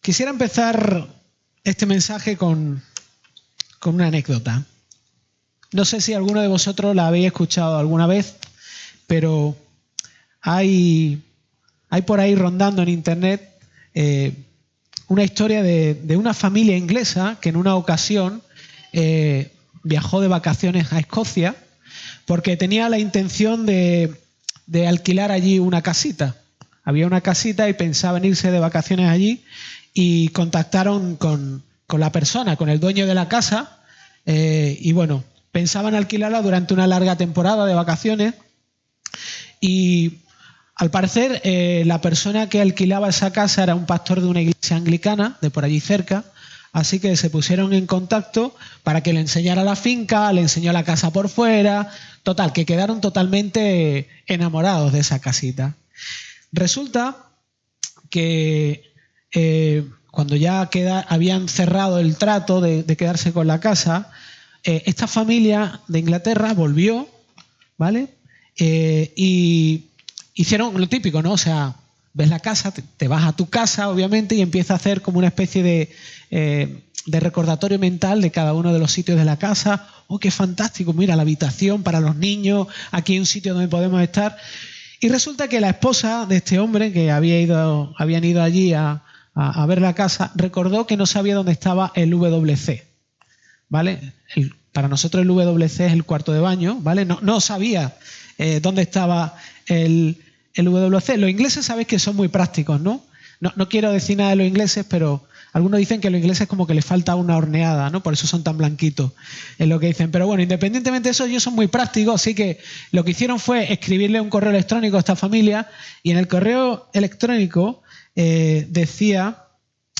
Quisiera empezar este mensaje con una anécdota. No sé si alguno de vosotros la habéis escuchado alguna vez, pero hay por ahí rondando en internet una historia de una familia inglesa que en una ocasión viajó de vacaciones a Escocia porque tenía la intención de alquilar allí una casita. Había una casita y pensaban irse de vacaciones allí y contactaron con la persona, con el dueño de la casa y bueno, pensaban alquilarla durante una larga temporada de vacaciones y al parecer la persona que alquilaba esa casa era un pastor de una iglesia anglicana de por allí cerca, así que se pusieron en contacto para que le enseñara la finca, le enseñó la casa por fuera, total, que quedaron totalmente enamorados de esa casita. Resulta que cuando ya habían cerrado el trato de quedarse con la casa, esta familia de Inglaterra volvió, ¿vale? Y hicieron lo típico, ¿no? O sea, ves la casa, te vas a tu casa, obviamente, y empieza a hacer como una especie de recordatorio mental de cada uno de los sitios de la casa. ¡Oh, qué fantástico! Mira, la habitación para los niños, aquí hay un sitio donde podemos estar. Y resulta que la esposa de este hombre, que habían ido allí a ver la casa, recordó que no sabía dónde estaba el WC, ¿vale? Para nosotros el WC es el cuarto de baño, ¿vale? No sabía dónde estaba el WC. Los ingleses sabéis que son muy prácticos, ¿no? No quiero decir nada de los ingleses, pero algunos dicen que a los ingleses como que les falta una horneada, ¿no? Por eso son tan blanquitos, es lo que dicen. Pero bueno, independientemente de eso, ellos son muy prácticos, así que lo que hicieron fue escribirle un correo electrónico a esta familia y en el correo electrónico decía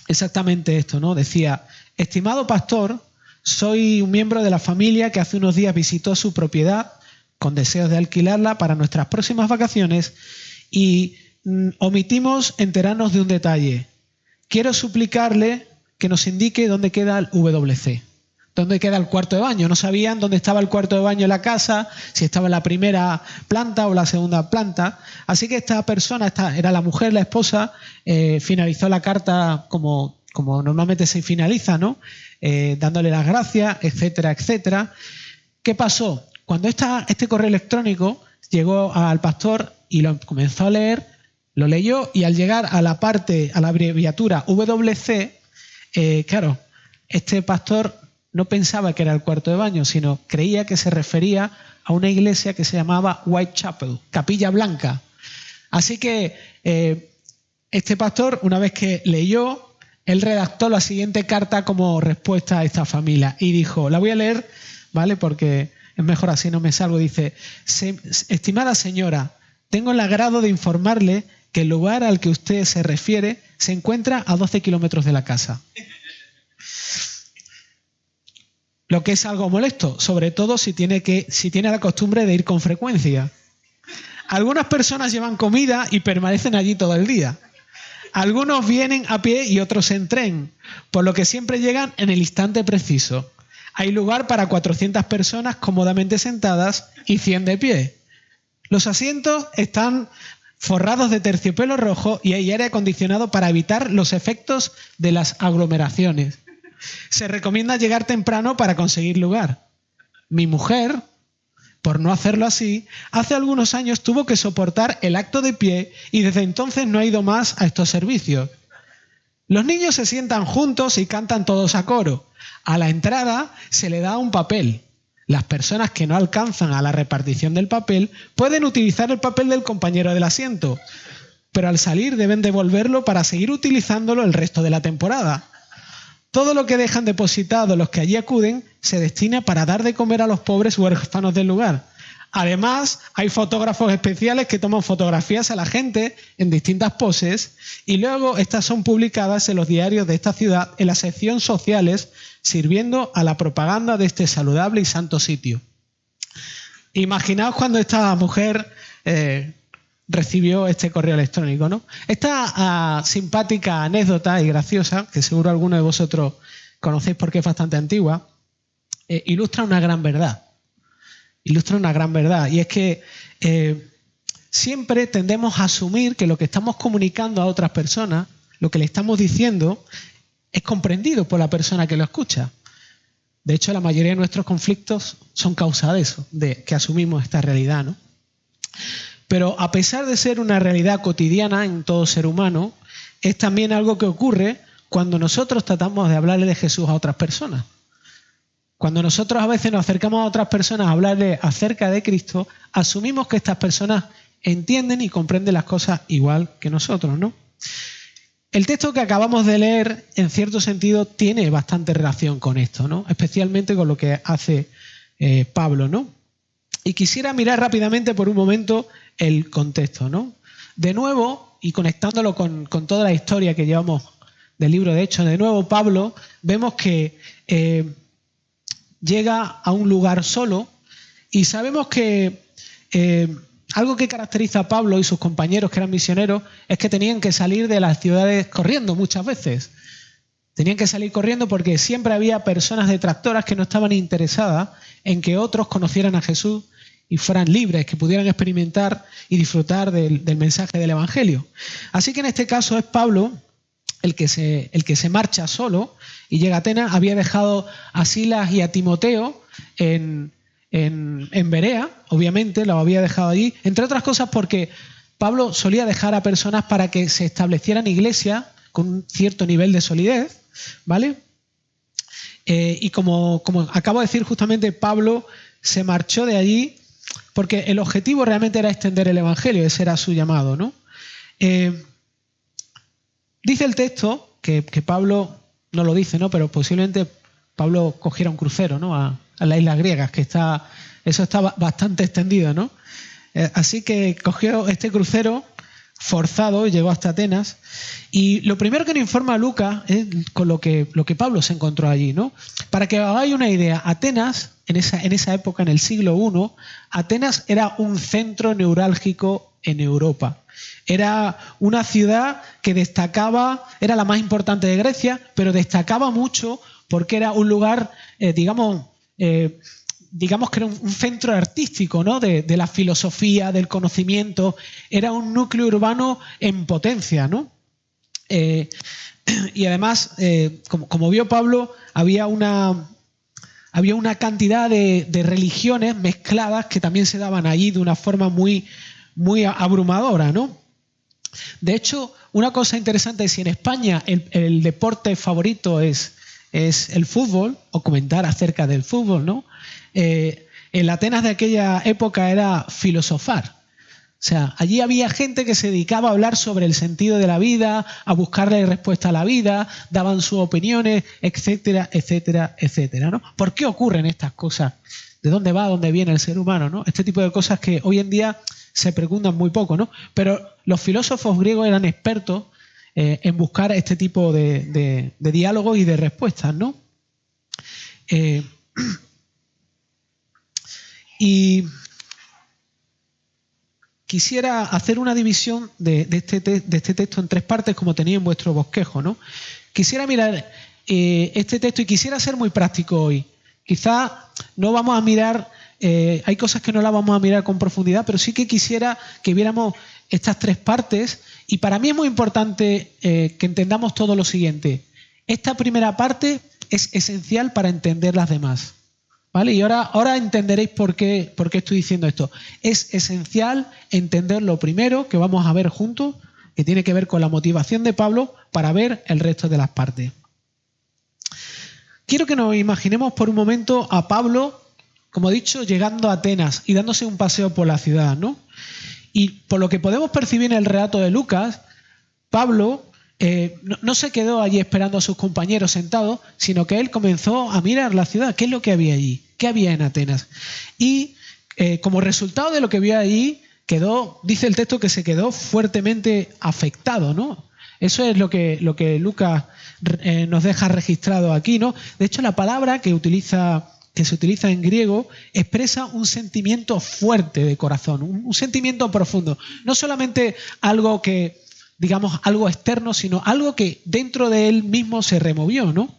exactamente esto, ¿no? Decía: estimado pastor, soy un miembro de la familia que hace unos días visitó su propiedad con deseos de alquilarla para nuestras próximas vacaciones y omitimos enterarnos de un detalle. Quiero suplicarle que nos indique dónde queda el WC, dónde queda el cuarto de baño. No sabían dónde estaba el cuarto de baño en la casa, si estaba en la primera planta o la segunda planta. Así que esta persona, era la mujer, la esposa, finalizó la carta como normalmente se finaliza, ¿no? Dándole las gracias, etcétera, etcétera. ¿Qué pasó? Cuando este correo electrónico llegó al pastor y lo comenzó a leer, lo leyó y al llegar a la abreviatura WC, claro, este pastor no pensaba que era el cuarto de baño, sino creía que se refería a una iglesia que se llamaba Whitechapel, Capilla Blanca. Así que este pastor, una vez que leyó, él redactó la siguiente carta como respuesta a esta familia y dijo, la voy a leer, ¿vale? Porque es mejor así, no me salgo. Dice: estimada señora, tengo el agrado de informarle que el lugar al que usted se refiere se encuentra a 12 kilómetros de la casa. Lo que es algo molesto, sobre todo si tiene la costumbre de ir con frecuencia. Algunas personas llevan comida y permanecen allí todo el día. Algunos vienen a pie y otros en tren, por lo que siempre llegan en el instante preciso. Hay lugar para 400 personas cómodamente sentadas y 100 de pie. Los asientos están forrados de terciopelo rojo y hay aire acondicionado para evitar los efectos de las aglomeraciones. Se recomienda llegar temprano para conseguir lugar. Mi mujer, por no hacerlo así, hace algunos años tuvo que soportar el acto de pie y desde entonces no ha ido más a estos servicios. Los niños se sientan juntos y cantan todos a coro. A la entrada se le da un papel. Las personas que no alcanzan a la repartición del papel pueden utilizar el papel del compañero del asiento, pero al salir deben devolverlo para seguir utilizándolo el resto de la temporada. Todo lo que dejan depositado los que allí acuden se destina para dar de comer a los pobres huérfanos del lugar. Además, hay fotógrafos especiales que toman fotografías a la gente en distintas poses y luego estas son publicadas en los diarios de esta ciudad en la sección sociales, sirviendo a la propaganda de este saludable y santo sitio. Imaginaos cuando esta mujer recibió este correo electrónico, ¿no? Esta simpática anécdota y graciosa, que seguro alguno de vosotros conocéis porque es bastante antigua, ilustra una gran verdad. Ilustra una gran verdad, y es que siempre tendemos a asumir que lo que estamos comunicando a otras personas lo que le estamos diciendo es comprendido por la persona que lo escucha. De hecho, la mayoría de nuestros conflictos son causa de eso, de que asumimos esta realidad, ¿no? Pero a pesar de ser una realidad cotidiana en todo ser humano, es también algo que ocurre cuando nosotros tratamos de hablarle de Jesús a otras personas. Cuando nosotros a veces nos acercamos a otras personas a hablarle acerca de Cristo, asumimos que estas personas entienden y comprenden las cosas igual que nosotros, ¿no? El texto que acabamos de leer, en cierto sentido, tiene bastante relación con esto, ¿no? Especialmente con lo que hace Pablo, ¿no? Y quisiera mirar rápidamente por un momento el contexto, ¿no? De nuevo, y conectándolo con toda la historia que llevamos del libro de Hechos, de nuevo Pablo, vemos que llega a un lugar solo y sabemos que algo que caracteriza a Pablo y sus compañeros que eran misioneros es que tenían que salir de las ciudades corriendo muchas veces. Tenían que salir corriendo porque siempre había personas detractoras que no estaban interesadas en que otros conocieran a Jesús y fueran libres, que pudieran experimentar y disfrutar del mensaje del Evangelio. Así que en este caso es Pablo el que se marcha solo y llega a Atenas. Había dejado a Silas y a Timoteo en Berea, obviamente, lo había dejado allí, entre otras cosas porque Pablo solía dejar a personas para que se establecieran iglesias con un cierto nivel de solidez, ¿vale? Y como acabo de decir, justamente Pablo se marchó de allí porque el objetivo realmente era extender el Evangelio, ese era su llamado, ¿no? Dice el texto que Pablo, no lo dice, ¿no? Pero posiblemente Pablo cogiera un crucero, ¿no? A las islas griegas, que eso está bastante extendido, ¿no? Así que cogió este crucero forzado y llegó hasta Atenas. Y lo primero que nos informa Lucas es con lo que Pablo se encontró allí, ¿no? Para que os hagáis una idea, Atenas, en esa época, en el siglo I, Atenas era un centro neurálgico en Europa. Era una ciudad que destacaba, era la más importante de Grecia, pero destacaba mucho porque era un lugar, digamos que era un centro artístico, ¿no? De la filosofía, del conocimiento. Era un núcleo urbano en potencia, ¿no? Y además, como vio Pablo, había una cantidad de religiones mezcladas que también se daban allí de una forma muy, muy abrumadora, ¿no? De hecho, una cosa interesante es si en España el deporte favorito es el fútbol, o comentar acerca del fútbol, ¿no? En Atenas de aquella época era filosofar. O sea, allí había gente que se dedicaba a hablar sobre el sentido de la vida, a buscarle respuesta a la vida, daban sus opiniones, etcétera, etcétera, etcétera, ¿no? ¿Por qué ocurren estas cosas? ¿De dónde va, dónde viene el ser humano, ¿no? Este tipo de cosas que hoy en día se preguntan muy poco, ¿no? Pero los filósofos griegos eran expertos en buscar este tipo de diálogos y de respuestas, ¿no? Y quisiera hacer una división de este texto en tres partes, como tenía en vuestro bosquejo, ¿no? Quisiera mirar este texto y quisiera ser muy práctico hoy. Quizá no vamos a mirar, hay cosas que no las vamos a mirar con profundidad, pero sí que quisiera que viéramos estas tres partes. Y para mí es muy importante que entendamos todo lo siguiente. Esta primera parte es esencial para entender las demás, ¿vale? Y ahora entenderéis por qué estoy diciendo esto. Es esencial entender lo primero que vamos a ver juntos, que tiene que ver con la motivación de Pablo, para ver el resto de las partes. Quiero que nos imaginemos por un momento a Pablo, como he dicho, llegando a Atenas y dándose un paseo por la ciudad, ¿no? Y por lo que podemos percibir en el relato de Lucas, Pablo no se quedó allí esperando a sus compañeros sentados, sino que él comenzó a mirar la ciudad. ¿Qué es lo que había allí? ¿Qué había en Atenas? Y como resultado de lo que vio allí, dice el texto que se quedó fuertemente afectado, ¿no? Eso es lo que Lucas nos deja registrado aquí, ¿no? De hecho, la palabra que se utiliza en griego expresa un sentimiento fuerte de corazón, un sentimiento profundo. No solamente algo que, digamos, algo externo, sino algo que dentro de él mismo se removió, ¿no?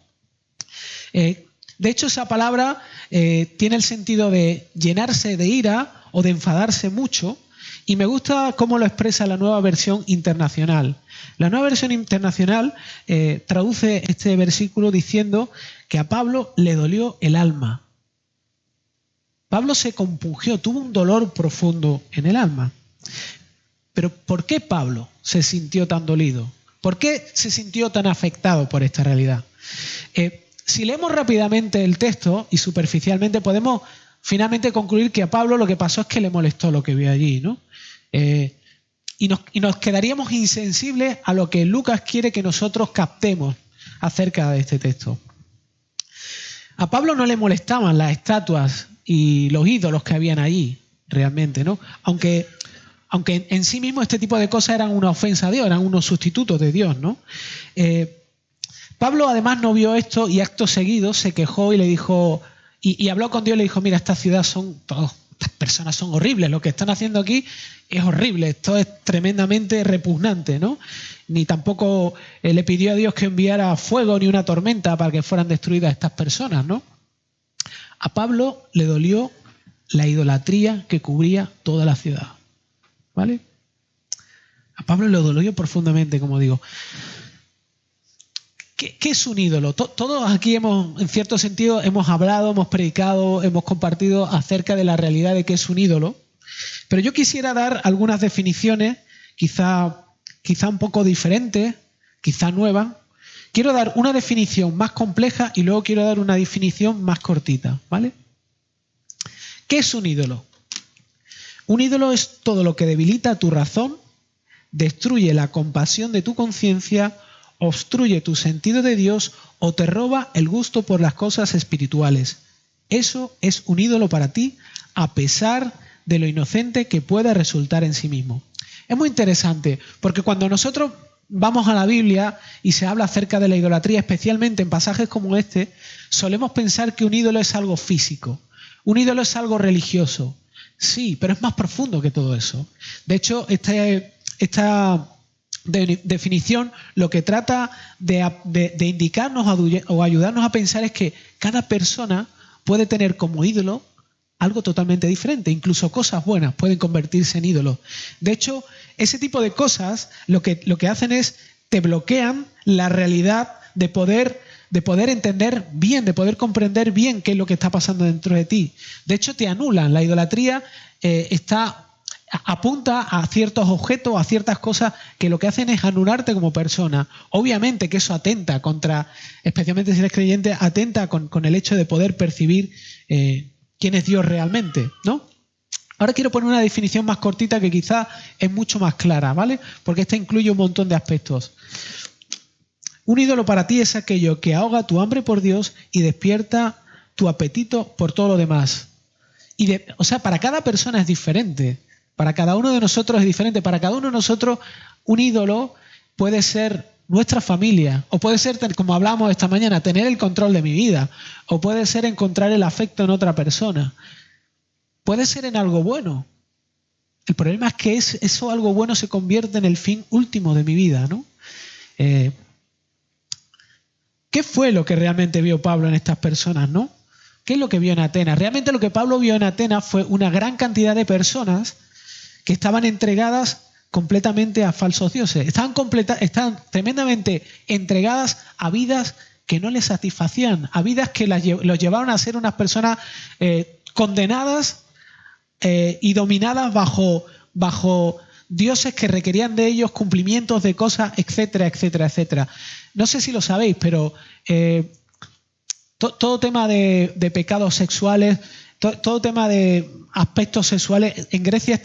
De hecho, esa palabra tiene el sentido de llenarse de ira o de enfadarse mucho, Y me gusta cómo lo expresa la Nueva Versión Internacional. La Nueva Versión Internacional traduce este versículo diciendo que a Pablo le dolió el alma. Pablo se compungió, tuvo un dolor profundo en el alma. Pero ¿por qué Pablo se sintió tan dolido? ¿Por qué se sintió tan afectado por esta realidad? Si leemos rápidamente el texto y superficialmente, podemos finalmente concluir que a Pablo lo que pasó es que le molestó lo que vio allí, ¿no? Y nos quedaríamos insensibles a lo que Lucas quiere que nosotros captemos acerca de este texto. A Pablo no le molestaban las estatuas y los ídolos que habían allí, realmente, ¿no? Aunque en sí mismo este tipo de cosas eran una ofensa a Dios, eran unos sustitutos de Dios, ¿no? Pablo además no vio esto y acto seguido se quejó y le dijo, y habló con Dios y le dijo, mira, estas personas son horribles, lo que están haciendo aquí es horrible, esto es tremendamente repugnante, ¿no? Ni tampoco le pidió a Dios que enviara fuego ni una tormenta para que fueran destruidas estas personas, ¿no? A Pablo le dolió la idolatría que cubría toda la ciudad, ¿vale? A Pablo le dolió profundamente, como digo. ¿Qué es un ídolo? Todos aquí en cierto sentido, hemos hablado, hemos predicado, hemos compartido acerca de la realidad de qué es un ídolo. Pero yo quisiera dar algunas definiciones, quizá un poco diferentes, quizá nuevas. Quiero dar una definición más compleja y luego quiero dar una definición más cortita, ¿vale? ¿Qué es un ídolo? Un ídolo es todo lo que debilita tu razón, destruye la compasión de tu conciencia, obstruye tu sentido de Dios o te roba el gusto por las cosas espirituales. Eso es un ídolo para ti, a pesar de lo inocente que pueda resultar en sí mismo. Es muy interesante, porque cuando nosotros vamos a la Biblia y se habla acerca de la idolatría, especialmente en pasajes como este, solemos pensar que un ídolo es algo físico, un ídolo es algo religioso. Sí, pero es más profundo que todo eso. De hecho, esta definición lo que trata de indicarnos o ayudarnos a pensar es que cada persona puede tener como ídolo algo totalmente diferente, incluso cosas buenas pueden convertirse en ídolos. De hecho, ese tipo de cosas lo que hacen es te bloquean la realidad de poder entender bien, de poder comprender bien qué es lo que está pasando dentro de ti. De hecho, te anulan. La idolatría apunta a ciertos objetos, a ciertas cosas que lo que hacen es anularte como persona. Obviamente que eso atenta contra, especialmente si eres creyente, atenta con el hecho de poder percibir quién es Dios realmente, ¿no? Ahora quiero poner una definición más cortita que quizás es mucho más clara, ¿vale? Porque esta incluye un montón de aspectos. Un ídolo para ti es aquello que ahoga tu hambre por Dios y despierta tu apetito por todo lo demás. O sea, para cada persona es diferente. Para cada uno de nosotros es diferente. Para cada uno de nosotros un ídolo puede ser nuestra familia, o puede ser, como hablábamos esta mañana, tener el control de mi vida, o puede ser encontrar el afecto en otra persona. Puede ser en algo bueno. El problema es que eso algo bueno se convierte en el fin último de mi vida, ¿no? ¿Qué fue lo que realmente vio Pablo en estas personas, no? ¿Qué es lo que vio en Atenas? Realmente lo que Pablo vio en Atenas fue una gran cantidad de personas que estaban entregadas completamente a falsos dioses. Estaban tremendamente entregadas a vidas que no les satisfacían, a vidas que los llevaban a ser unas personas condenadas y dominadas bajo dioses que requerían de ellos cumplimientos de cosas, etcétera, etcétera, etcétera. No sé si lo sabéis, pero todo tema de pecados sexuales, todo tema de aspectos sexuales, en Grecia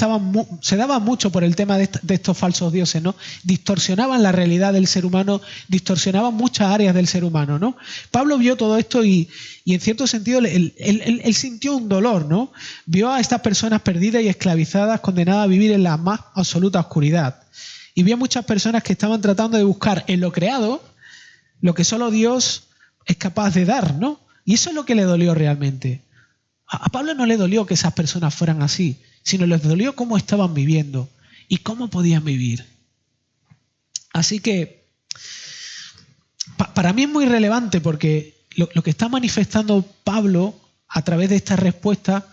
se daba mucho por el tema de estos falsos dioses, ¿no? Distorsionaban la realidad del ser humano, distorsionaban muchas áreas del ser humano, ¿no? Pablo vio todo esto y en cierto sentido él sintió un dolor, ¿no? Vio a estas personas perdidas y esclavizadas, condenadas a vivir en la más absoluta oscuridad. Y vio a muchas personas que estaban tratando de buscar en lo creado lo que solo Dios es capaz de dar, ¿no? Y eso es lo que le dolió realmente. A Pablo no le dolió que esas personas fueran así, sino les dolió cómo estaban viviendo y cómo podían vivir. Así que para mí es muy relevante porque lo que está manifestando Pablo a través de esta respuesta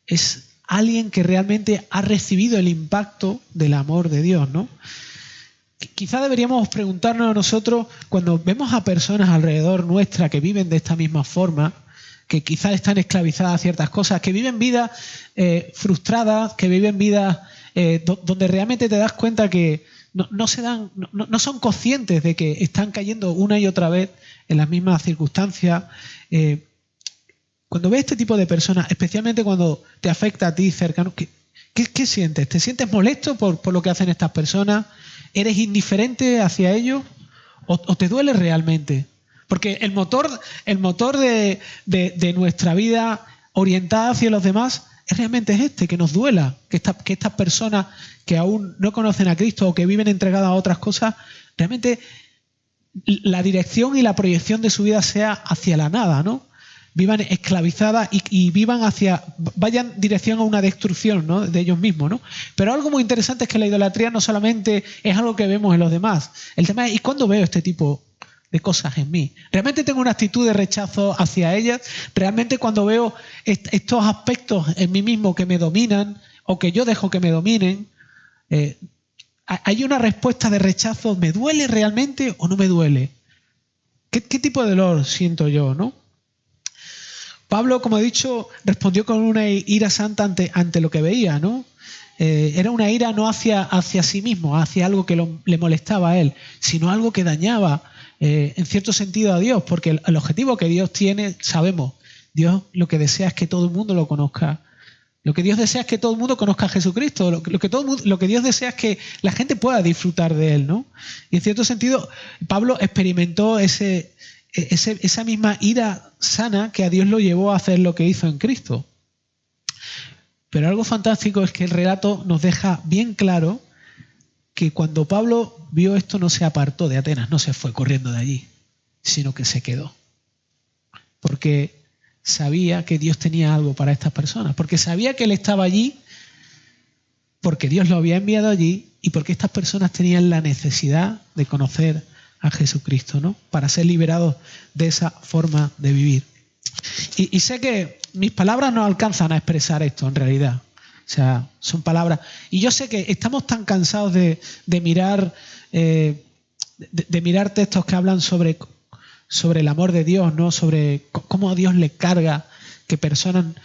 es alguien que realmente ha recibido el impacto del amor de Dios, ¿no? Quizá deberíamos preguntarnos a nosotros, cuando vemos a personas alrededor nuestra que viven de esta misma forma, que quizás están esclavizadas a ciertas cosas, que viven vidas frustradas, que viven vidas donde realmente te das cuenta que no son conscientes de que están cayendo una y otra vez en las mismas circunstancias. Cuando ves este tipo de personas, especialmente cuando te afecta a ti cercano, ¿qué sientes? ¿Te sientes molesto por lo que hacen estas personas? ¿Eres indiferente hacia ellos? ¿O te duele realmente? Porque el motor de nuestra vida orientada hacia los demás realmente es que nos duela, que estas personas que aún no conocen a Cristo o que viven entregadas a otras cosas, realmente la dirección y la proyección de su vida sea hacia la nada, ¿no? Vivan esclavizadas y vayan dirección a una destrucción, ¿no?, de ellos mismos, ¿no? Pero algo muy interesante es que la idolatría no solamente es algo que vemos en los demás. El tema es, ¿y cuándo veo este tipo de cosas en mí? ¿Realmente tengo una actitud de rechazo hacia ellas? ¿Realmente cuando veo estos aspectos en mí mismo que me dominan o que yo dejo que me dominen, hay una respuesta de rechazo? ¿Me duele realmente o no me duele? ¿Qué tipo de dolor siento yo, no? Pablo, como he dicho, respondió con una ira santa ante lo que veía, ¿no? Era una ira no hacia sí mismo, hacia algo que le molestaba a él, sino algo que dañaba en cierto sentido a Dios, porque el objetivo que Dios tiene, sabemos, Dios lo que desea es que todo el mundo lo conozca. Lo que Dios desea es que todo el mundo conozca a Jesucristo. Lo que Dios desea es que la gente pueda disfrutar de Él, ¿no? Y en cierto sentido, Pablo experimentó esa misma ira sana que a Dios lo llevó a hacer lo que hizo en Cristo. Pero algo fantástico es que el relato nos deja bien claro que cuando Pablo vio esto no se apartó de Atenas, no se fue corriendo de allí, sino que se quedó. Porque sabía que Dios tenía algo para estas personas, porque sabía que Él estaba allí, porque Dios lo había enviado allí y porque estas personas tenían la necesidad de conocer a Jesucristo, ¿no?, para ser liberados de esa forma de vivir. Y sé que mis palabras no alcanzan a expresar esto en realidad. O sea, son palabras. Y yo sé que estamos tan cansados de mirar textos que hablan sobre el amor de Dios, ¿no?, sobre cómo a Dios le carga que personas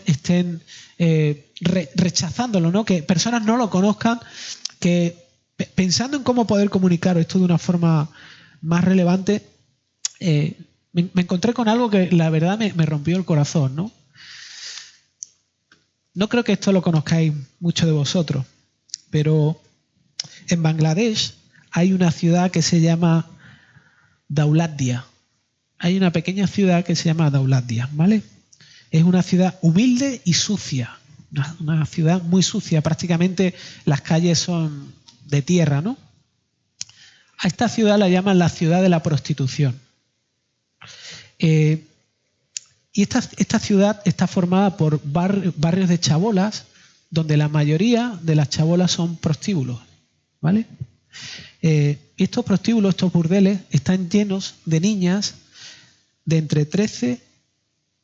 estén rechazándolo, ¿no?, que personas no lo conozcan, que pensando en cómo poder comunicar esto de una forma más relevante, me encontré con algo que la verdad me rompió el corazón, ¿no? No creo que esto lo conozcáis mucho de vosotros, pero en Bangladesh hay una ciudad que se llama Dauladia. Hay una pequeña ciudad que se llama Dauladia, ¿vale? Es una ciudad humilde y sucia, una ciudad muy sucia, prácticamente las calles son de tierra, ¿no? A esta ciudad la llaman la ciudad de la prostitución. Y esta ciudad está formada por barrios de chabolas, donde la mayoría de las chabolas son prostíbulos, ¿vale? Y estos prostíbulos, estos burdeles, están llenos de niñas de entre 13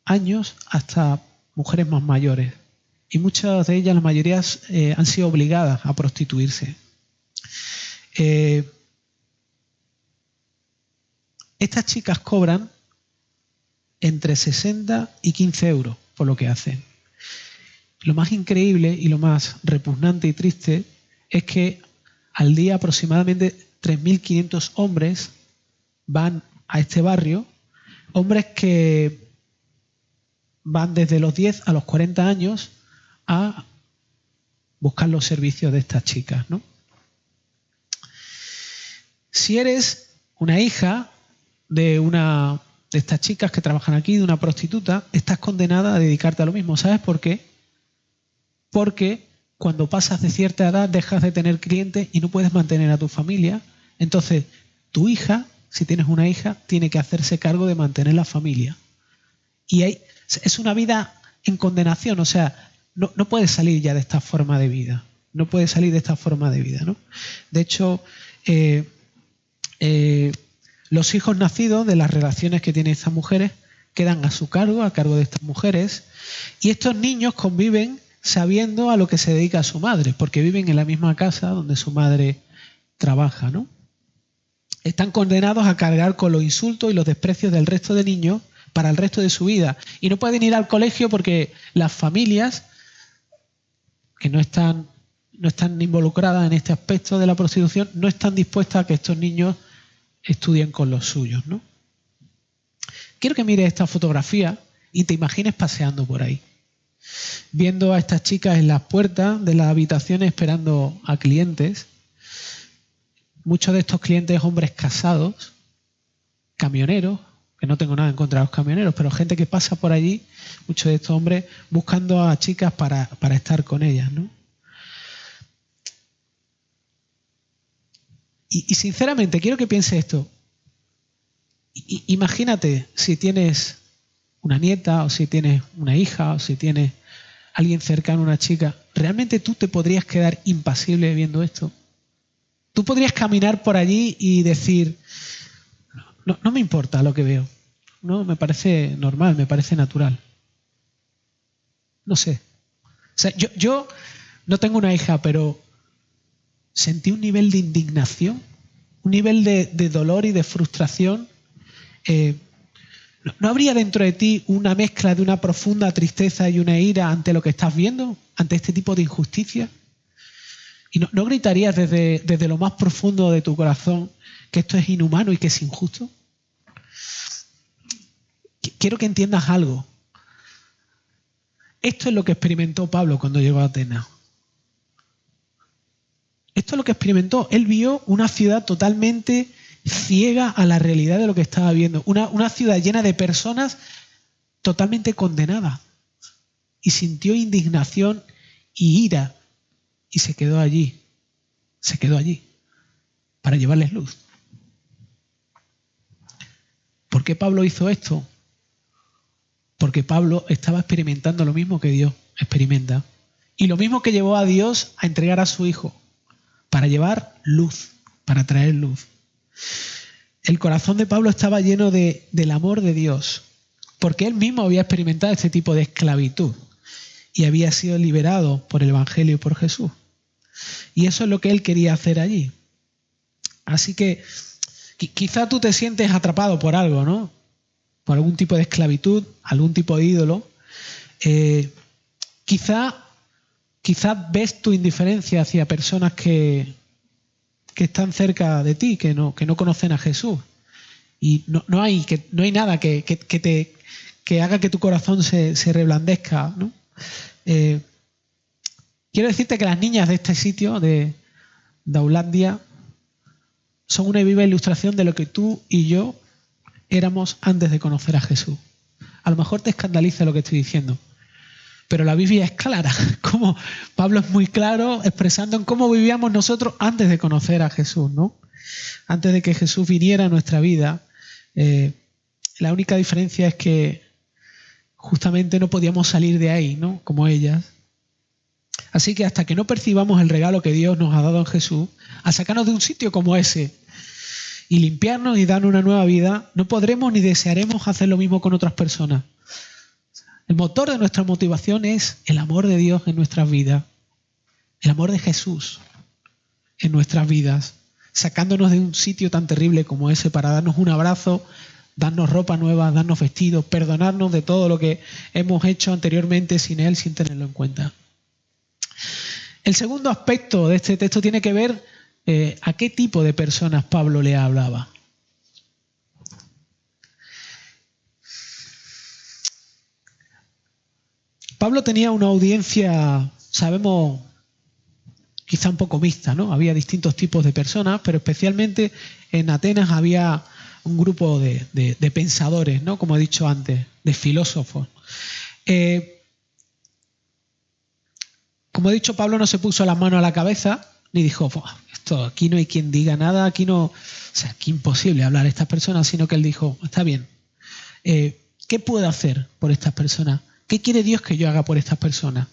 años hasta mujeres más mayores. Y muchas de ellas, la mayoría, han sido obligadas a prostituirse. Estas chicas cobran entre 60 y 15 euros por lo que hacen. Lo más increíble y lo más repugnante y triste es que al día aproximadamente 3.500 hombres van a este barrio, hombres que van desde los 10 a los 40 años a buscar los servicios de estas chicas, ¿no? Si eres una hija de estas chicas que trabajan aquí, de una prostituta, estás condenada a dedicarte a lo mismo. ¿Sabes por qué? Porque cuando pasas de cierta edad dejas de tener clientes y no puedes mantener a tu familia. Entonces, tu hija, si tienes una hija, tiene que hacerse cargo de mantener la familia. Y es una vida en condenación, o sea, no puedes salir ya de esta forma de vida. No puedes salir de esta forma de vida, ¿no? De hecho, los hijos nacidos de las relaciones que tienen estas mujeres quedan a su cargo, a cargo de estas mujeres, y estos niños conviven sabiendo a lo que se dedica su madre, porque viven en la misma casa donde su madre trabaja, ¿no? Están condenados a cargar con los insultos y los desprecios del resto de niños para el resto de su vida. Y no pueden ir al colegio porque las familias que no están involucradas en este aspecto de la prostitución no están dispuestas a que estos niños estudien con los suyos, ¿no? Quiero que mires esta fotografía y te imagines paseando por ahí, viendo a estas chicas en las puertas de las habitaciones esperando a clientes. Muchos de estos clientes hombres casados, camioneros, que no tengo nada en contra de los camioneros, pero gente que pasa por allí, muchos de estos hombres buscando a chicas para estar con ellas, ¿no? Y sinceramente quiero que pienses esto. Imagínate si tienes una nieta o si tienes una hija o si tienes alguien cercano, una chica. ¿Realmente tú te podrías quedar impasible viendo esto? Tú podrías caminar por allí y decir, no me importa lo que veo. No, me parece normal, me parece natural. No sé. O sea, yo no tengo una hija, pero sentí un nivel de indignación, un nivel de dolor y de frustración. ¿No habría dentro de ti una mezcla de una profunda tristeza y una ira ante lo que estás viendo, ante este tipo de injusticia? ¿Y no gritarías desde lo más profundo de tu corazón que esto es inhumano y que es injusto? Quiero que entiendas algo. Esto es lo que experimentó Pablo cuando llegó a Atenas. Esto es lo que experimentó. Él vio una ciudad totalmente ciega a la realidad de lo que estaba viendo. Una ciudad llena de personas totalmente condenadas. Y sintió indignación y ira. Y se quedó allí. Se quedó allí. Para llevarles luz. ¿Por qué Pablo hizo esto? Porque Pablo estaba experimentando lo mismo que Dios experimenta. Y lo mismo que llevó a Dios a entregar a su Hijo. Para llevar luz. Para traer luz. El corazón de Pablo estaba lleno del amor de Dios. Porque él mismo había experimentado este tipo de esclavitud. Y había sido liberado por el Evangelio y por Jesús. Y eso es lo que él quería hacer allí. Así que quizá tú te sientes atrapado por algo, ¿no? Por algún tipo de esclavitud, algún tipo de ídolo. Quizá ves tu indiferencia hacia personas que están cerca de ti, que no conocen a Jesús. Y no hay nada que haga que tu corazón se reblandezca, ¿no? Quiero decirte que las niñas de este sitio, de Aulandia, son una viva ilustración de lo que tú y yo éramos antes de conocer a Jesús. A lo mejor te escandaliza lo que estoy diciendo, pero la Biblia es clara. Como Pablo es muy claro expresando en cómo vivíamos nosotros antes de conocer a Jesús, ¿no? Antes de que Jesús viniera a nuestra vida. La única diferencia es que justamente no podíamos salir de ahí, ¿no? Como ellas. Así que hasta que no percibamos el regalo que Dios nos ha dado en Jesús, a sacarnos de un sitio como ese y limpiarnos y darnos una nueva vida, no podremos ni desearemos hacer lo mismo con otras personas. El motor de nuestra motivación es el amor de Dios en nuestras vidas, el amor de Jesús en nuestras vidas, sacándonos de un sitio tan terrible como ese para darnos un abrazo, darnos ropa nueva, darnos vestidos, perdonarnos de todo lo que hemos hecho anteriormente sin Él, sin tenerlo en cuenta. El segundo aspecto de este texto tiene que ver a qué tipo de personas Pablo le hablaba. Pablo tenía una audiencia, sabemos, quizá un poco mixta, ¿no? Había distintos tipos de personas, pero especialmente en Atenas había un grupo de pensadores, ¿no? Como he dicho antes, de filósofos. Como he dicho, Pablo no se puso las manos a la cabeza ni dijo, esto aquí no hay quien diga nada, aquí no, o sea, aquí imposible hablar a estas personas, sino que él dijo, está bien, ¿qué puedo hacer por estas personas? ¿Qué quiere Dios que yo haga por estas personas?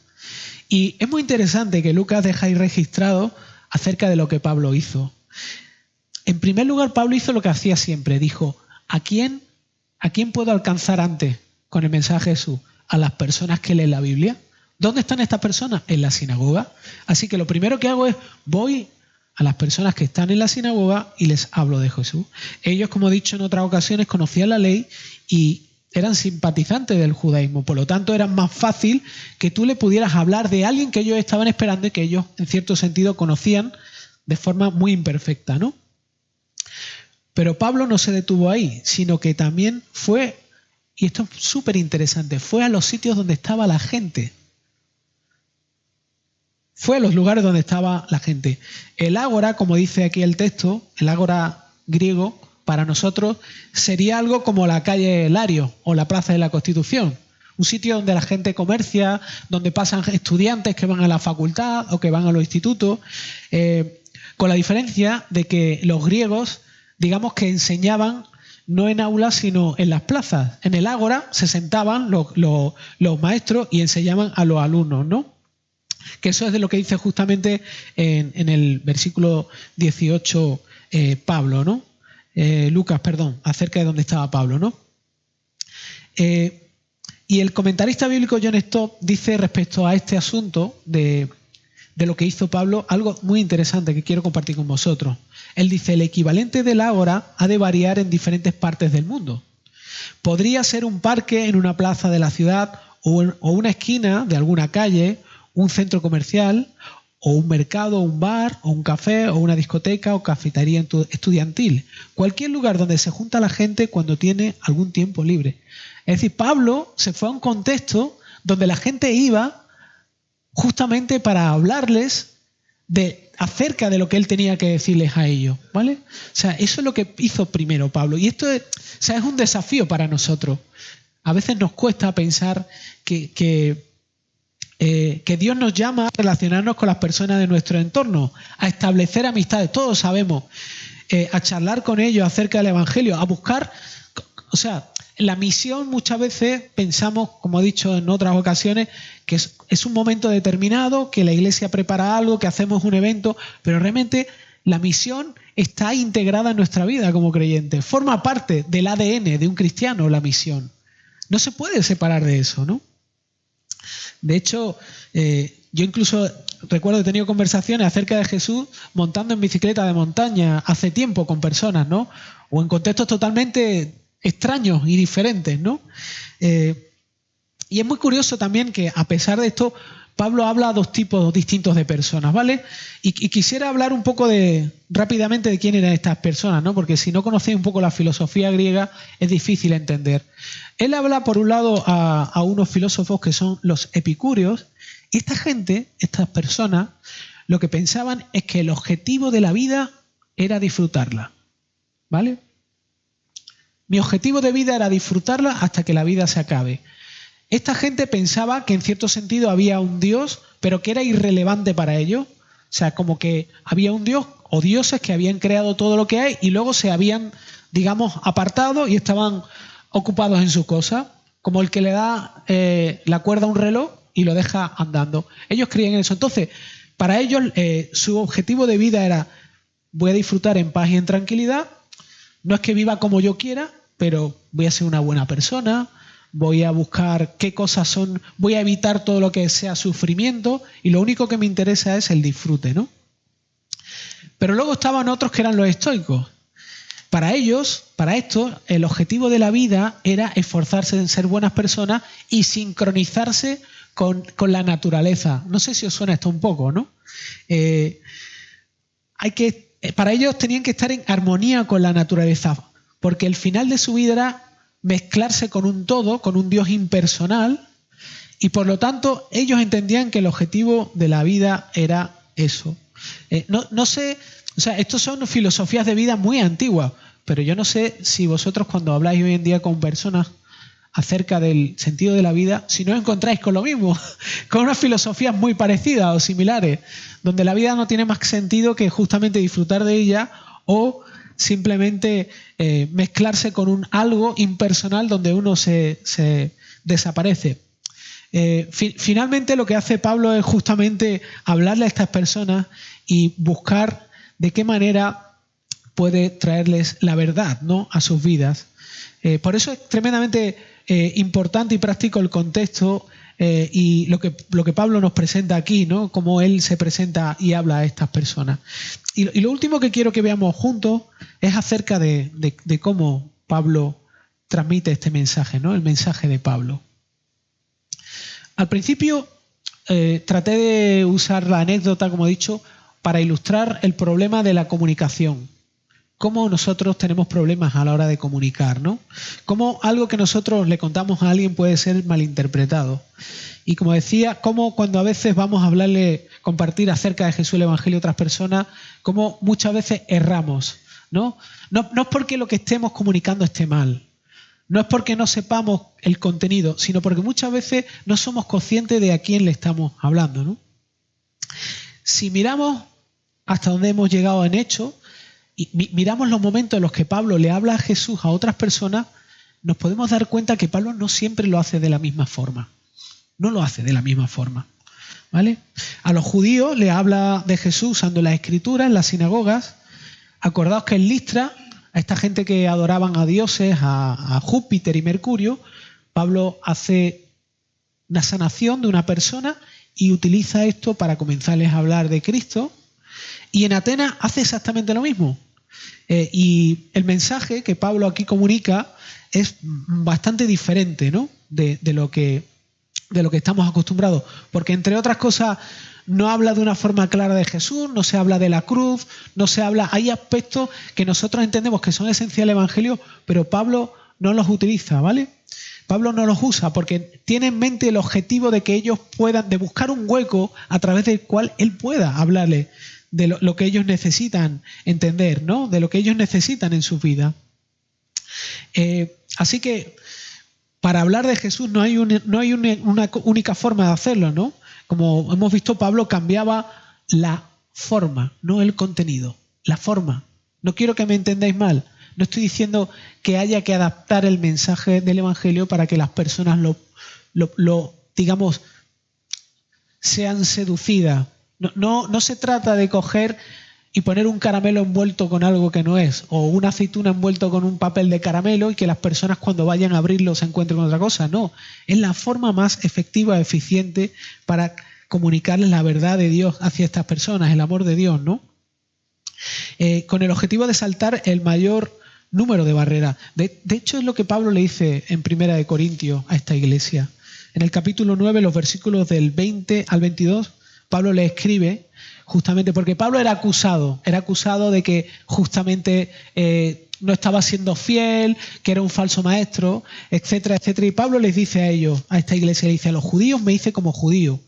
Y es muy interesante que Lucas deja ahí registrado acerca de lo que Pablo hizo. En primer lugar, Pablo hizo lo que hacía siempre, dijo, ¿a quién puedo alcanzar antes con el mensaje de Jesús? ¿A las personas que leen la Biblia? ¿Dónde están estas personas? En la sinagoga. Así que lo primero que hago es voy a las personas que están en la sinagoga y les hablo de Jesús. Ellos, como he dicho en otras ocasiones, conocían la ley y eran simpatizantes del judaísmo. Por lo tanto, era más fácil que tú le pudieras hablar de alguien que ellos estaban esperando y que ellos, en cierto sentido, conocían de forma muy imperfecta, ¿no? Pero Pablo no se detuvo ahí, sino que también fue, y esto es súper interesante, fue a los sitios donde estaba la gente. Fue a los lugares donde estaba la gente. El ágora, como dice aquí el texto, el ágora griego, para nosotros sería algo como la calle Lario o la Plaza de la Constitución. Un sitio donde la gente comercia, donde pasan estudiantes que van a la facultad o que van a los institutos, con la diferencia de que los griegos, digamos que enseñaban no en aulas, sino en las plazas. En el ágora se sentaban los maestros y enseñaban a los alumnos, ¿no? Que eso es de lo que dice justamente en el versículo 18 Pablo, ¿no? Lucas, perdón, acerca de dónde estaba Pablo, ¿no? Y el comentarista bíblico John Stott dice respecto a este asunto de lo que hizo Pablo algo muy interesante que quiero compartir con vosotros. Él dice, el equivalente del ágora ha de variar en diferentes partes del mundo. Podría ser un parque en una plaza de la ciudad o una esquina de alguna calle, un centro comercial, o un mercado, un bar, o un café, o una discoteca, o cafetería estudiantil. Cualquier lugar donde se junta la gente cuando tiene algún tiempo libre. Es decir, Pablo se fue a un contexto donde la gente iba justamente para hablarles acerca de lo que él tenía que decirles a ellos, ¿vale? O sea, eso es lo que hizo primero Pablo. Y esto es un desafío para nosotros. A veces nos cuesta pensar que Dios nos llama a relacionarnos con las personas de nuestro entorno, a establecer amistades, todos sabemos, a charlar con ellos acerca del Evangelio, a buscar, o sea, la misión muchas veces pensamos, como he dicho en otras ocasiones, que es un momento determinado, que la iglesia prepara algo, que hacemos un evento, pero realmente la misión está integrada en nuestra vida como creyentes, forma parte del ADN de un cristiano la misión. No se puede separar de eso, ¿no? De hecho, yo incluso recuerdo que he tenido conversaciones acerca de Jesús montando en bicicleta de montaña hace tiempo con personas, ¿no? O en contextos totalmente extraños y diferentes, ¿no? Y es muy curioso también que a pesar de esto, Pablo habla a dos tipos distintos de personas, ¿vale? Y quisiera hablar un poco rápidamente de quién eran estas personas, ¿no? Porque si no conocéis un poco la filosofía griega es difícil entender. Él habla por un lado a unos filósofos que son los epicúreos, y esta gente, estas personas, lo que pensaban es que el objetivo de la vida era disfrutarla, ¿vale? Mi objetivo de vida era disfrutarla hasta que la vida se acabe. Esta gente pensaba que en cierto sentido había un Dios, pero que era irrelevante para ellos. O sea, como que había un Dios o dioses que habían creado todo lo que hay y luego se habían, digamos, apartado y estaban ocupados en sus cosas, como el que le da la cuerda a un reloj y lo deja andando. Ellos creían en eso. Entonces, para ellos su objetivo de vida era voy a disfrutar en paz y en tranquilidad. No es que viva como yo quiera, pero voy a ser una buena persona, voy a buscar qué cosas son, voy a evitar todo lo que sea sufrimiento y lo único que me interesa es el disfrute, ¿no? Pero luego estaban otros que eran los estoicos. Para ellos, para esto, el objetivo de la vida era esforzarse en ser buenas personas y sincronizarse con la naturaleza. No sé si os suena esto un poco, ¿no? Para ellos tenían que estar en armonía con la naturaleza, porque el final de su vida era mezclarse con un todo, con un Dios impersonal, y por lo tanto ellos entendían que el objetivo de la vida era eso. No sé, o sea, estos son filosofías de vida muy antiguas, pero yo no sé si vosotros cuando habláis hoy en día con personas acerca del sentido de la vida, si no os encontráis con lo mismo, con unas filosofías muy parecidas o similares, donde la vida no tiene más sentido que justamente disfrutar de ella o simplemente mezclarse con un algo impersonal donde uno se desaparece. Finalmente lo que hace Pablo es justamente hablarle a estas personas y buscar de qué manera puede traerles la verdad, ¿no?, a sus vidas. Por eso es tremendamente importante y práctico el contexto y lo que Pablo nos presenta aquí, ¿no? Cómo él se presenta y habla a estas personas. Y lo último que quiero que veamos juntos es acerca de cómo Pablo transmite este mensaje, ¿no? El mensaje de Pablo. Al principio traté de usar la anécdota, como he dicho, para ilustrar el problema de la comunicación. Cómo nosotros tenemos problemas a la hora de comunicar, ¿no? Cómo algo que nosotros le contamos a alguien puede ser malinterpretado. Y como decía, cómo cuando a veces vamos a compartir acerca de Jesús el Evangelio a otras personas, cómo muchas veces erramos, ¿no? No es porque lo que estemos comunicando esté mal, no es porque no sepamos el contenido, sino porque muchas veces no somos conscientes de a quién le estamos hablando, ¿no? Si miramos hasta dónde hemos llegado en hecho, y miramos los momentos en los que Pablo le habla a Jesús a otras personas, nos podemos dar cuenta que Pablo no siempre lo hace de la misma forma. No lo hace de la misma forma, ¿vale? A los judíos le habla de Jesús usando las escrituras en las sinagogas. Acordaos que en Listra, a esta gente que adoraban a dioses, a Júpiter y Mercurio, Pablo hace una sanación de una persona y utiliza esto para comenzarles a hablar de Cristo. Y en Atenas hace exactamente lo mismo. Y el mensaje que Pablo aquí comunica es bastante diferente, ¿no? de lo que estamos acostumbrados. Porque, entre otras cosas, no habla de una forma clara de Jesús, no se habla de la cruz, no se habla... Hay aspectos que nosotros entendemos que son esenciales al Evangelio, pero Pablo no los utiliza, ¿vale? Pablo no los usa porque tiene en mente el objetivo de que ellos puedan, de buscar un hueco a través del cual él pueda hablarle de lo que ellos necesitan entender, ¿no? De lo que ellos necesitan en su vida. Así que para hablar de Jesús no hay una única forma de hacerlo, ¿no? Como hemos visto, Pablo cambiaba la forma, no el contenido, la forma. No quiero que me entendáis mal. No estoy diciendo que haya que adaptar el mensaje del Evangelio para que las personas digamos, sean seducidas. No se trata de coger y poner un caramelo envuelto con algo que no es, o una aceituna envuelto con un papel de caramelo y que las personas cuando vayan a abrirlo se encuentren con otra cosa. No, es la forma más efectiva, eficiente para comunicarles la verdad de Dios hacia estas personas, el amor de Dios, ¿no? Con el objetivo de saltar el mayor número de barreras. De hecho, es lo que Pablo le dice en 1 Corintios a esta iglesia. En el capítulo 9, los versículos del 20 al 22, Pablo le escribe justamente porque Pablo era acusado de que justamente no estaba siendo fiel, que era un falso maestro, etcétera, etcétera. Y Pablo les dice a ellos, a esta iglesia, le dice: a los judíos me hice como judío,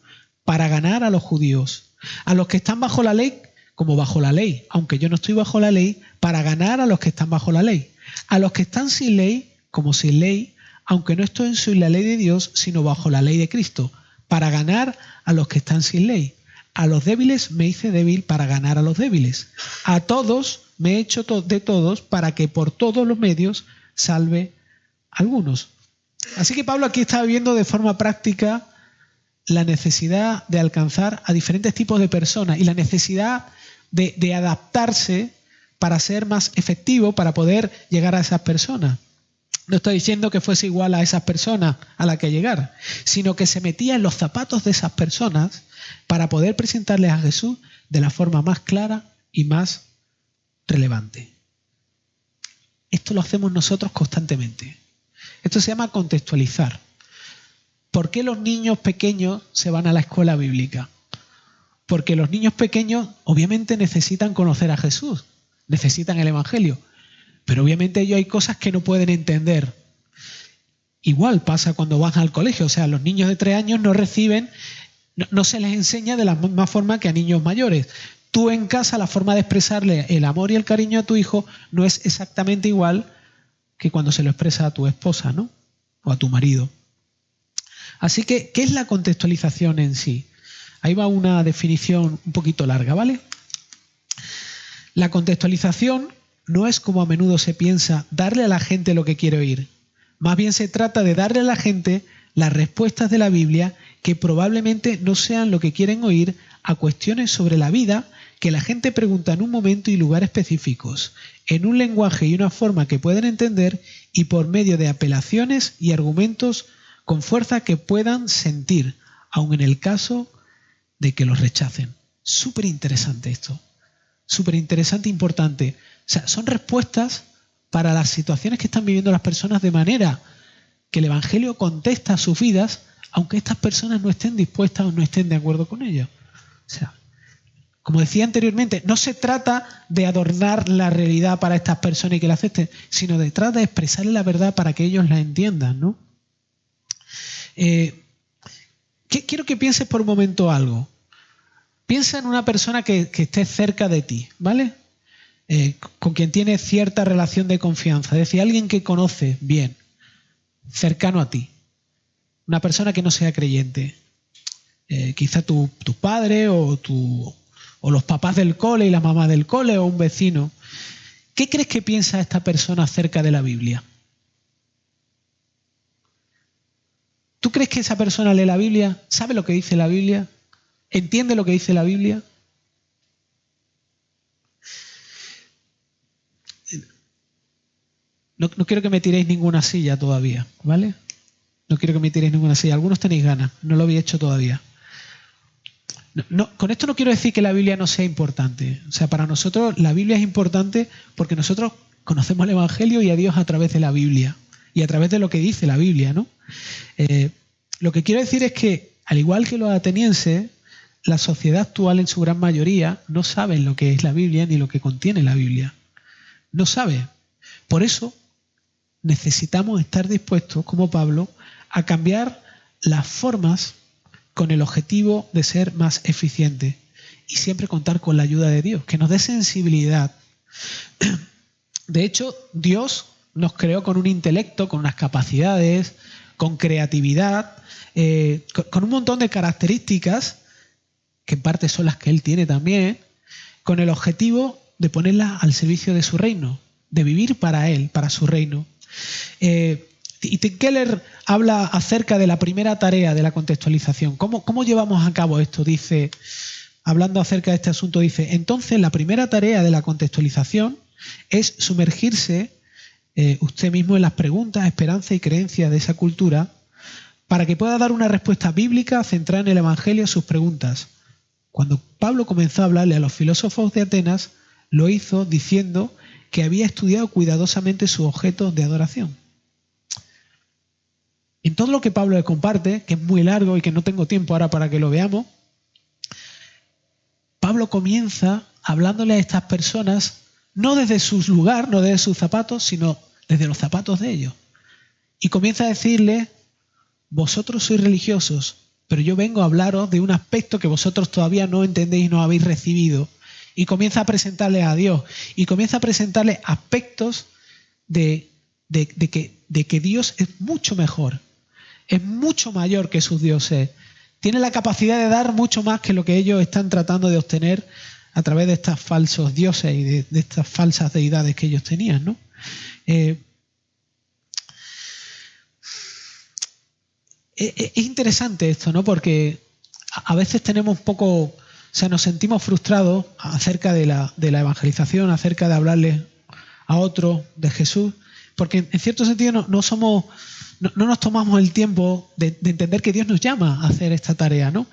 para ganar a los judíos. A los que están bajo la ley, como bajo la ley, aunque yo no estoy bajo la ley, para ganar a los que están bajo la ley. A los que están sin ley, como sin ley, aunque no estoy en la ley de Dios, sino bajo la ley de Cristo, para ganar a los que están sin ley. A los débiles me hice débil para ganar a los débiles. A todos me he hecho de todos para que por todos los medios salve a algunos. Así que Pablo aquí está viendo de forma práctica la necesidad de alcanzar a diferentes tipos de personas y la necesidad de adaptarse para ser más efectivo, para poder llegar a esas personas. No estoy diciendo que fuese igual a esas personas a las que llegar, sino que se metía en los zapatos de esas personas para poder presentarles a Jesús de la forma más clara y más relevante. Esto lo hacemos nosotros constantemente. Esto se llama contextualizar. ¿Por qué los niños pequeños se van a la escuela bíblica? Porque los niños pequeños obviamente necesitan conocer a Jesús, necesitan el Evangelio, pero obviamente ellos hay cosas que no pueden entender. Igual pasa cuando van al colegio, o sea, los niños de 3 años no reciben, no se les enseña de la misma forma que a niños mayores. Tú en casa la forma de expresarle el amor y el cariño a tu hijo no es exactamente igual que cuando se lo expresa a tu esposa, ¿no? O a tu marido. Así que, ¿qué es la contextualización en sí? Ahí va una definición un poquito larga, ¿vale? La contextualización no es, como a menudo se piensa, darle a la gente lo que quiere oír. Más bien se trata de darle a la gente las respuestas de la Biblia que probablemente no sean lo que quieren oír a cuestiones sobre la vida que la gente pregunta en un momento y lugar específicos, en un lenguaje y una forma que pueden entender y por medio de apelaciones y argumentos con fuerza que puedan sentir, aun en el caso de que los rechacen. Súper interesante esto. Súper interesante e importante. O sea, son respuestas para las situaciones que están viviendo las personas, de manera que el Evangelio contesta a sus vidas, aunque estas personas no estén dispuestas o no estén de acuerdo con ello. O sea, como decía anteriormente, no se trata de adornar la realidad para estas personas y que la acepten, sino de tratar de expresarles la verdad para que ellos la entiendan, ¿no? Quiero que pienses por un momento algo. Piensa en una persona que esté cerca de ti, ¿vale? Con quien tienes cierta relación de confianza, es decir, alguien que conoces bien, cercano a ti. Una persona que no sea creyente. Quizá tu padre o los papás del cole y la mamá del cole o un vecino. ¿Qué crees que piensa esta persona acerca de la Biblia? ¿Tú crees que esa persona lee la Biblia? ¿Sabe lo que dice la Biblia? ¿Entiende lo que dice la Biblia? No quiero que me tiréis ninguna silla todavía, ¿vale? No quiero que me tiréis ninguna silla. Algunos tenéis ganas, no lo habéis hecho todavía. Con esto no quiero decir que la Biblia no sea importante. O sea, para nosotros la Biblia es importante porque nosotros conocemos el Evangelio y a Dios a través de la Biblia y a través de lo que dice la Biblia, ¿no? Lo que quiero decir es que, al igual que los atenienses, la sociedad actual en su gran mayoría no saben lo que es la Biblia ni lo que contiene la Biblia. No sabe. Por eso necesitamos estar dispuestos, como Pablo, a cambiar las formas con el objetivo de ser más eficientes y siempre contar con la ayuda de Dios, que nos dé sensibilidad. De hecho, Dios nos creó con un intelecto, con unas capacidades, con creatividad, con un montón de características, que en parte son las que Él tiene también, con el objetivo de ponerlas al servicio de su reino, de vivir para Él, para su reino. Y Tim Keller habla acerca de la primera tarea de la contextualización. ¿Cómo llevamos a cabo esto? Dice, hablando acerca de este asunto, dice, entonces la primera tarea de la contextualización es sumergirse usted mismo en las preguntas, esperanzas y creencias de esa cultura para que pueda dar una respuesta bíblica centrada en el Evangelio a sus preguntas. Cuando Pablo comenzó a hablarle a los filósofos de Atenas, lo hizo diciendo que había estudiado cuidadosamente sus objetos de adoración. En todo lo que Pablo le comparte, que es muy largo y que no tengo tiempo ahora para que lo veamos, Pablo comienza hablándole a estas personas no desde su lugar, no desde sus zapatos, sino desde los zapatos de ellos. Y comienza a decirle, vosotros sois religiosos, pero yo vengo a hablaros de un aspecto que vosotros todavía no entendéis y no habéis recibido. Y comienza a presentarles a Dios. Y comienza a presentarles aspectos de que Dios es mucho mejor. Es mucho mayor que sus dioses. Tiene la capacidad de dar mucho más que lo que ellos están tratando de obtener a través de estos falsos dioses y de estas falsas deidades que ellos tenían, ¿no? Es interesante esto, ¿no? Porque a veces tenemos un poco, o sea, nos sentimos frustrados acerca de la evangelización, acerca de hablarle a otros de Jesús, porque en cierto sentido no nos tomamos el tiempo de entender que Dios nos llama a hacer esta tarea, ¿no?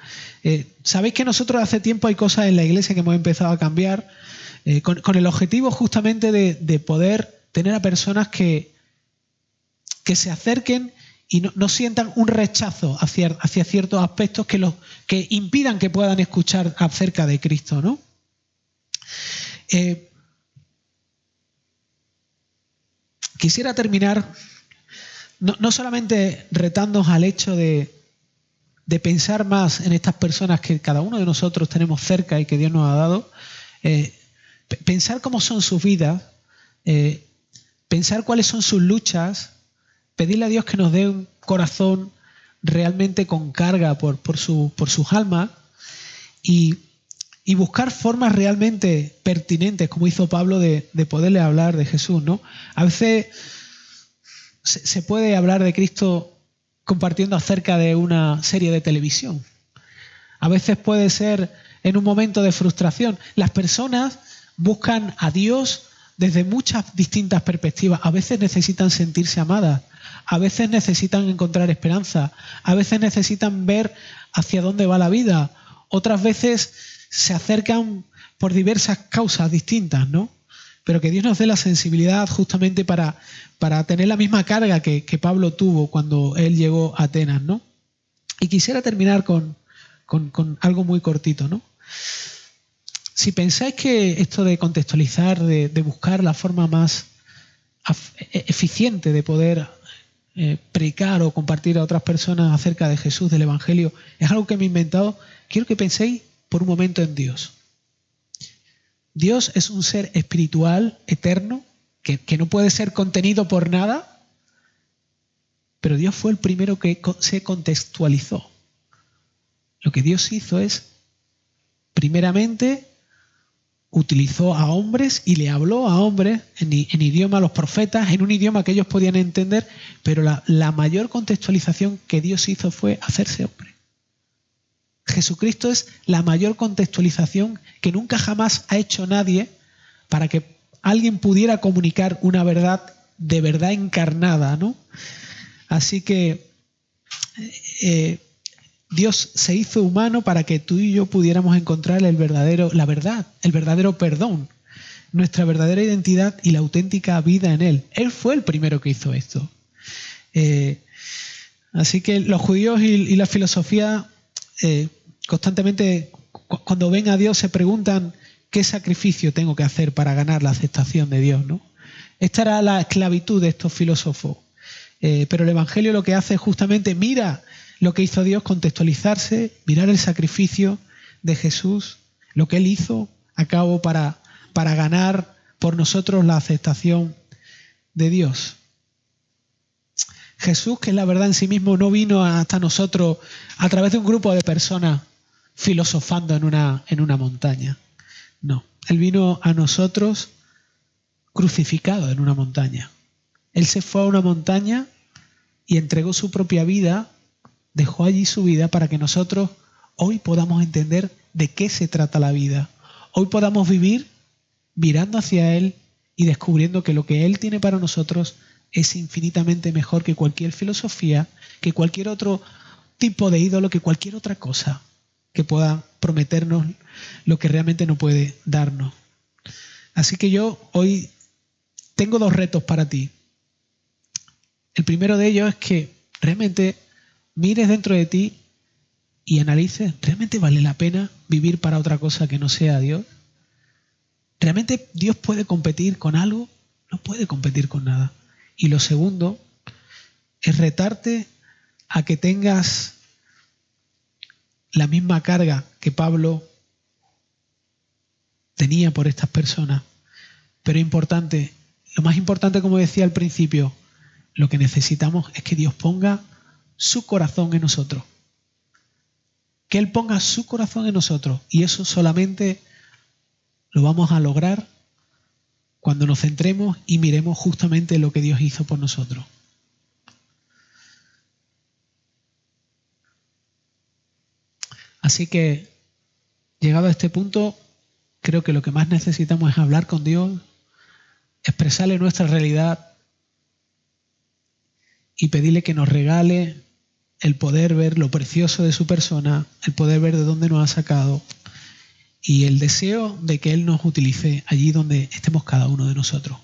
Sabéis que nosotros hace tiempo hay cosas en la iglesia que hemos empezado a cambiar con el objetivo justamente de poder tener a personas que se acerquen y no sientan un rechazo hacia ciertos aspectos que impidan que puedan escuchar acerca de Cristo, ¿no? Quisiera terminar no solamente retándonos al hecho de pensar más en estas personas que cada uno de nosotros tenemos cerca y que Dios nos ha dado, pensar cómo son sus vidas, pensar cuáles son sus luchas, pedirle a Dios que nos dé un corazón realmente con carga por sus almas y buscar formas realmente pertinentes, como hizo Pablo, de poderle hablar de Jesús, ¿no? A veces se puede hablar de Cristo compartiendo acerca de una serie de televisión. A veces puede ser en un momento de frustración. Las personas buscan a Dios desde muchas distintas perspectivas. A veces necesitan sentirse amadas. a veces necesitan encontrar esperanza, a veces necesitan ver hacia dónde va la vida, otras veces se acercan por diversas causas distintas, ¿no? Pero que Dios nos dé la sensibilidad justamente para tener la misma carga que Pablo tuvo cuando él llegó a Atenas, ¿no? Y quisiera terminar con algo muy cortito, ¿no? Si pensáis que esto de contextualizar, de buscar la forma más eficiente de poder predicar o compartir a otras personas acerca de Jesús, del Evangelio, es algo que me he inventado, quiero que penséis por un momento en Dios. Dios es un ser espiritual, eterno, que no puede ser contenido por nada, pero Dios fue el primero que se contextualizó. Lo que Dios hizo es, primeramente, utilizó a hombres y le habló a hombres en idioma a los profetas, en un idioma que ellos podían entender, pero la mayor contextualización que Dios hizo fue hacerse hombre. Jesucristo es la mayor contextualización que nunca jamás ha hecho nadie para que alguien pudiera comunicar una verdad de verdad encarnada, ¿no? Así que Dios se hizo humano para que tú y yo pudiéramos encontrar la verdad, el verdadero perdón, nuestra verdadera identidad y la auténtica vida en Él. Él fue el primero que hizo esto. Así que los judíos y la filosofía constantemente, cuando ven a Dios, se preguntan qué sacrificio tengo que hacer para ganar la aceptación de Dios, ¿no? Esta era la esclavitud de estos filósofos. Pero el Evangelio lo que hace es justamente mira lo que hizo Dios, contextualizarse, mirar el sacrificio de Jesús, lo que Él hizo a cabo para ganar por nosotros la aceptación de Dios. Jesús, que es la verdad en sí mismo, no vino hasta nosotros a través de un grupo de personas filosofando en una montaña. No, Él vino a nosotros crucificado en una montaña. Él se fue a una montaña y entregó su propia vida, dejó allí su vida para que nosotros hoy podamos entender de qué se trata la vida. Hoy podamos vivir mirando hacia Él y descubriendo que lo que Él tiene para nosotros es infinitamente mejor que cualquier filosofía, que cualquier otro tipo de ídolo, que cualquier otra cosa que pueda prometernos lo que realmente no puede darnos. Así que yo hoy tengo 2 retos para ti. El primero de ellos es que realmente mires dentro de ti y analices, ¿realmente vale la pena vivir para otra cosa que no sea Dios? ¿Realmente Dios puede competir con algo? No puede competir con nada. Y lo segundo es retarte a que tengas la misma carga que Pablo tenía por estas personas. Pero importante, lo más importante, como decía al principio, lo que necesitamos es que Dios ponga su corazón en nosotros. Que Él ponga su corazón en nosotros. Y eso solamente lo vamos a lograr cuando nos centremos y miremos justamente lo que Dios hizo por nosotros. Así que, llegado a este punto, creo que lo que más necesitamos es hablar con Dios, expresarle nuestra realidad y pedirle que nos regale el poder ver lo precioso de su persona, el poder ver de dónde nos ha sacado y el deseo de que Él nos utilice allí donde estemos cada uno de nosotros.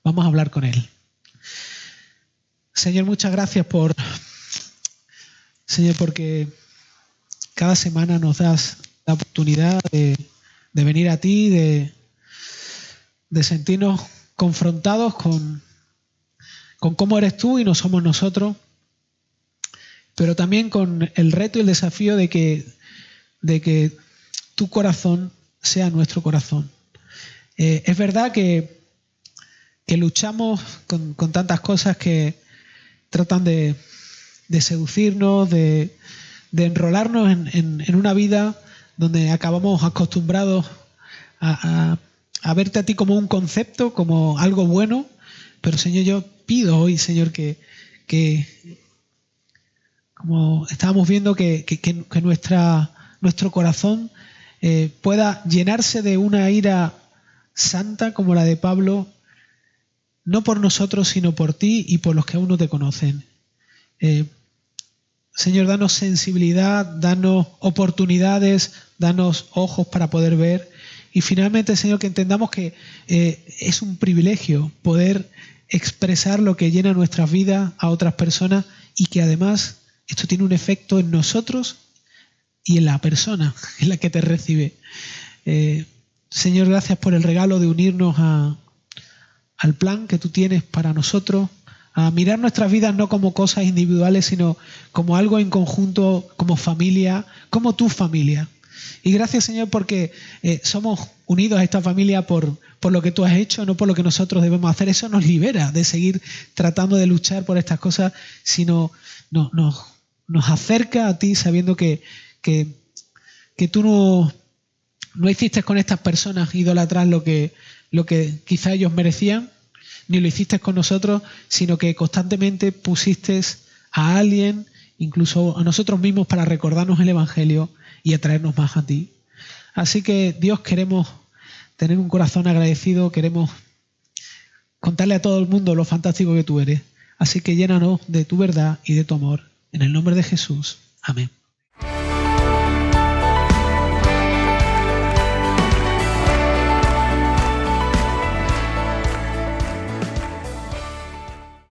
Vamos a hablar con Él. Señor, muchas gracias Señor, porque cada semana nos das la oportunidad de venir a ti, de sentirnos confrontados con cómo eres tú y no somos nosotros, pero también con el reto y el desafío de que tu corazón sea nuestro corazón. Es verdad que luchamos con tantas cosas que tratan de seducirnos, de enrolarnos en una vida donde acabamos acostumbrados a verte a ti como un concepto, como algo bueno. Pero Señor, yo pido hoy, Señor, que como estábamos viendo, que nuestro corazón pueda llenarse de una ira santa como la de Pablo no por nosotros, sino por ti y por los que aún no te conocen. Señor, danos sensibilidad, danos oportunidades, danos ojos para poder ver. Y finalmente, Señor, que entendamos que es un privilegio poder expresar lo que llena nuestras vidas a otras personas y que además esto tiene un efecto en nosotros y en la persona en la que te recibe. Señor, gracias por el regalo de unirnos al plan que tú tienes para nosotros, a mirar nuestras vidas no como cosas individuales, sino como algo en conjunto, como familia, como tu familia. Y gracias, Señor, porque somos unidos a esta familia por lo que tú has hecho, no por lo que nosotros debemos hacer. Eso nos libera de seguir tratando de luchar por estas cosas, sino nos acerca a ti sabiendo que tú no hiciste con estas personas idolatrar lo que quizá ellos merecían, ni lo hiciste con nosotros, sino que constantemente pusiste a alguien, incluso a nosotros mismos, para recordarnos el Evangelio y atraernos más a ti. Así que, Dios, queremos tener un corazón agradecido, queremos contarle a todo el mundo lo fantástico que tú eres. Así que llénanos de tu verdad y de tu amor. En el nombre de Jesús. Amén.